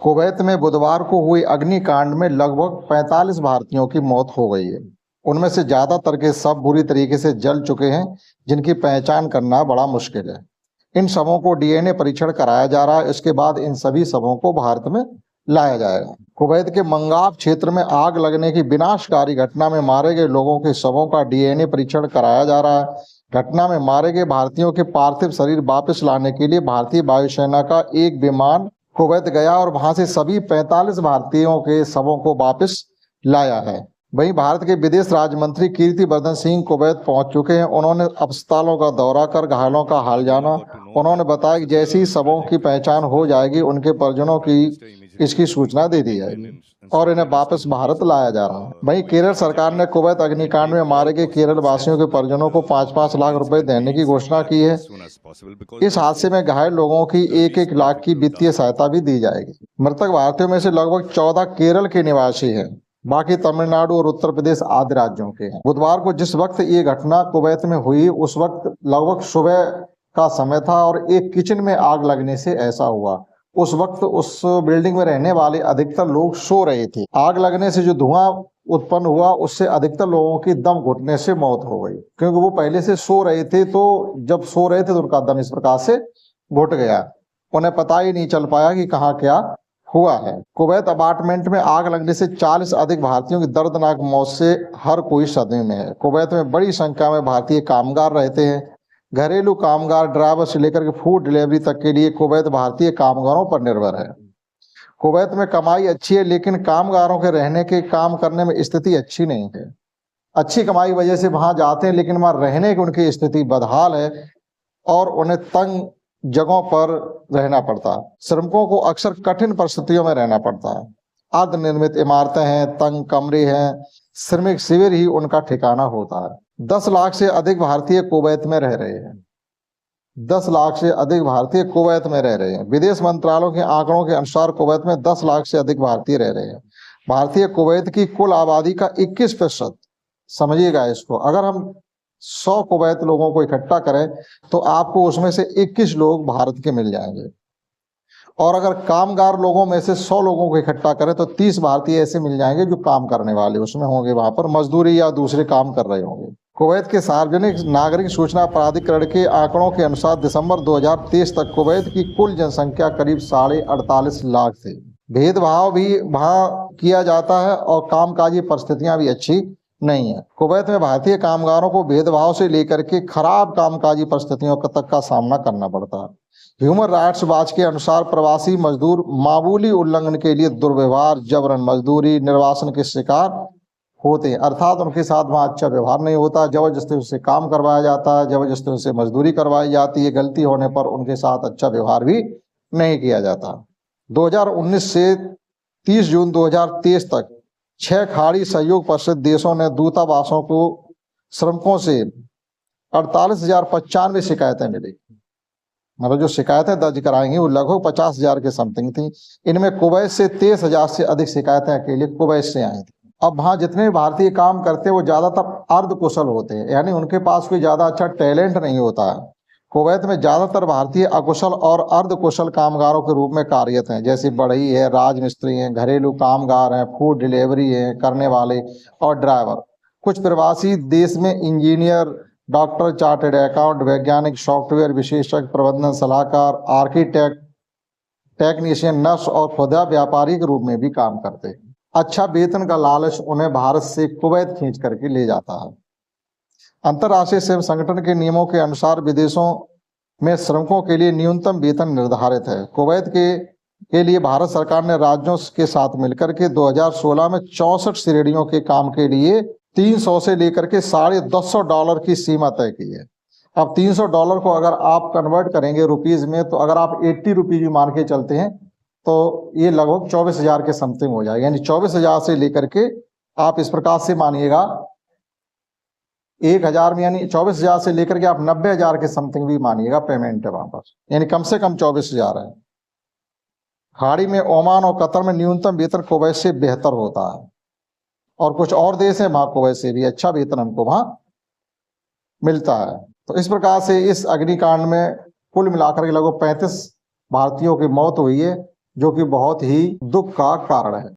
Kuwait में बुधवार को हुई अग्निकांड में लगभग 45 भारतीयों की मौत हो गई है। उनमें से ज्यादातर के शव बुरी तरीके से जल चुके हैं, जिनकी पहचान करना बड़ा मुश्किल है। इन शवों को डीएनए परीक्षण कराया जा रहा है। इसके बाद इन सभी शवों को भारत में लाया जाएगा। कुवैत के मंगाब क्षेत्र में आग लगने की विनाशकारी घटना में मारे गए लोगों के शवों का डीएनए परीक्षण कराया जा रहा है। घटना में मारे गए भारतीयों के पार्थिव शरीर वापस लाने के लिए भारतीय वायुसेना का एक विमान कुवैत गया और वहां से सभी 45 भारतीयों के शवों को वापस लाया है। वहीं भारत के विदेश राज्य मंत्री कीर्तिवर्धन सिंह कुवैत पहुंच चुके हैं। उन्होंने अस्पतालों का दौरा कर घायलों का हाल जाना। उन्होंने बताया कि जैसे ही शवों की पहचान हो जाएगी, उनके परिजनों की इसकी सूचना दे दी जाएगी और इन्हें वापस भारत लाया जा रहा है। वहीं केरल सरकार ने कुवैत अग्निकांड में मारे गए केरल वासियों के परिजनों को 5-5 लाख रुपए देने की घोषणा की है। इस हादसे में घायल लोगों की 1-1 लाख की वित्तीय सहायता भी दी जाएगी। मृतक भारतीयों में से लगभग 14 केरल के निवासी हैं, बाकी तमिलनाडु और उत्तर प्रदेश आदि राज्यों के हैं। बुधवार को जिस वक्त ये घटना कुवैत में हुई, उस वक्त लगभग सुबह का समय था और एक किचन में आग लगने से ऐसा हुआ। उस वक्त उस बिल्डिंग में रहने वाले अधिकतर लोग सो रहे थे। आग लगने से जो धुआं उत्पन्न हुआ, उससे अधिकतर लोगों की दम घुटने से मौत हो गई, क्योंकि वो पहले से सो रहे थे। तो जब सो रहे थे तो उनका दम इस प्रकार से घुट गया। उन्हें पता ही नहीं चल पाया कि कहाँ क्या हुआ है। कुवैत अपार्टमेंट में आग लगने से 40 अधिक भारतीयों की दर्दनाक मौत से हर कोई सदमे में है। कुवैत में बड़ी संख्या में भारतीय कामगार रहते हैं। घरेलू कामगार, ड्राइवर से लेकर के फूड डिलीवरी तक के लिए कुवैत भारतीय कामगारों पर निर्भर है। कुवैत में कमाई अच्छी है, लेकिन कामगारों के रहने के काम करने में स्थिति अच्छी नहीं है। अच्छी कमाई वजह से वहां जाते हैं, लेकिन वहां रहने की उनकी स्थिति बदहाल है और उन्हें तंग जगहों पर रहना पड़ता है। श्रमिकों को अक्सर कठिन परिस्थितियों में रहना पड़ता है। अर्धनिर्मित इमारतें हैं, तंग कमरे हैं, श्रमिक शिविर ही उनका ठिकाना होता है। 10 लाख से अधिक भारतीय कुवैत में रह रहे हैं। 10 लाख से अधिक भारतीय कुवैत में रह रहे हैं। विदेश मंत्रालयों के आंकड़ों के अनुसार कुवैत में 10 लाख से अधिक भारतीय रह रहे हैं। भारतीय कुवैत की कुल आबादी का 21%, समझिएगा इसको, अगर हम 100 कुवैत लोगों को इकट्ठा करें तो आपको उसमें से 21 लोग भारत के मिल जाएंगे। और अगर कामगार लोगों में से 100 लोगों को इकट्ठा करें तो 30 भारतीय ऐसे मिल जाएंगे जो काम करने वाले उसमें होंगे, वहां पर मजदूरी या दूसरे काम कर रहे होंगे। कुवैत के सार्वजनिक नागरिक सूचना प्राधिकरण के आंकड़ों के अनुसार दिसंबर 2023 तक कुवैत की कुल जनसंख्या करीब 48.5 लाख थी। भेदभाव भी वहां किया जाता है और कामकाजी परिस्थितियां भी अच्छी नहीं है। कुवैत में भारतीय कामगारों को भेदभाव से लेकर के खराब कामकाजी परिस्थितियों तक का सामना करना पड़ता है। ह्यूमन राइट्स वॉच के अनुसार प्रवासी मजदूर मामूली उल्लंघन के लिए दुर्व्यवहार, जबरन मजदूरी, निर्वासन के शिकार होते हैं। अर्थात उनके साथ वहाँ अच्छा व्यवहार नहीं होता, जबरदस्ती उससे काम करवाया जाता है, जबरदस्ती उससे मजदूरी करवाई जाती है। गलती होने पर उनके साथ अच्छा व्यवहार भी नहीं किया जाता। 2019 से 30 जून 2023 तक 6 खाड़ी सहयोग परिषद देशों ने दूतावासों को श्रमिकों से 48,095 शिकायतें मिली। मतलब जो शिकायतें दर्ज कराएंगी वो लगभग 50,000 के समथिंग थी। इनमें कुवैत से 23,000 से अधिक शिकायतें अकेले कुवैत से आई थी। अब वहाँ जितने भारतीय काम करते हैं वो ज्यादातर अर्ध कुशल होते हैं, यानी उनके पास कोई ज्यादा अच्छा टैलेंट नहीं होता है। कुवैत में ज्यादातर भारतीय अकुशल और अर्ध कुशल कामगारों के रूप में कार्यरत हैं, जैसे बढ़ई है, राजमिस्त्री हैं, घरेलू कामगार हैं, फूड डिलीवरी है करने वाले और ड्राइवर। कुछ प्रवासी देश में इंजीनियर, डॉक्टर, चार्टर्ड अकाउंट, वैज्ञानिक, सॉफ्टवेयर विशेषज्ञ, प्रबंधन सलाहकार, आर्किटेक्ट, टेक्नीशियन, नर्स और खुदरा व्यापारी के रूप में भी काम करते हैं। अच्छा वेतन का लालच उन्हें भारत से कुवैत खींच करके ले जाता है। अंतर्राष्ट्रीय श्रम संगठन के नियमों के अनुसार विदेशों में श्रमिकों के लिए न्यूनतम वेतन निर्धारित है। कुवैत के लिए भारत सरकार ने राज्यों के साथ मिलकर के 2016 में 64 श्रेणियों के काम के लिए 300 से लेकर के $250 की सीमा तय की है। अब $300 को अगर आप कन्वर्ट करेंगे रुपीज में, तो अगर आप 80 रुपीज मान के चलते हैं तो ये लगभग 24,000 के समथिंग हो जाएगा। यानी 24,000 से लेकर के आप इस प्रकार से मानिएगा 1,000 में, यानी 24,000 से लेकर के आप 90,000 के समथिंग भी मानिएगा पेमेंट है वहां पर, यानी कम से कम 24,000 है। खाड़ी में ओमान और कतर में न्यूनतम वेतन कुवैत से बेहतर होता है और कुछ और देश है वहां कुवैत से भी अच्छा वेतन हमको वहां मिलता है। तो इस प्रकार से इस अग्निकांड में कुल मिलाकर के लगभग 35 भारतीयों की मौत हुई है जो कि बहुत ही दुख का कारण है।